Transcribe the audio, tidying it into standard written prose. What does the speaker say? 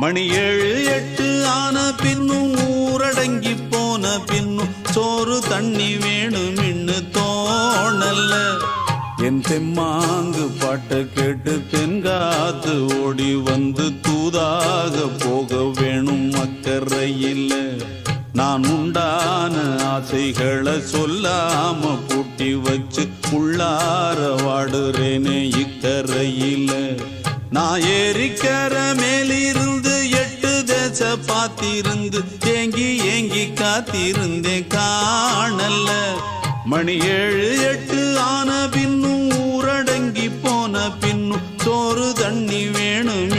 மணி 7 8 ஆன பின்னும் ஊரடங்கி போன பின்னும் சோறு தண்ணி வேணும் இன்னு தோணல்ல. என் தெம்மாங்கு பாட்டை கேட்டு தென்காத்து ஓடி வந்து தூதாக போக வேணும் அக்கறையில். நான் உண்டான ஆசைகளை சொல்லாம பூட்டி வச்சு உள்ளார வாடுறேனே இக்கரையில். நான் ஏரிக்கர மேலிருந்து 8 தேச பார்த்திருந்து ஏங்கி ஏங்கி காத்திருந்தேன் காணல்ல. மணி 7 8 ஆன பின்னும் ஊரடங்கி போன பின்னும் சோறு தண்ணி வேணும்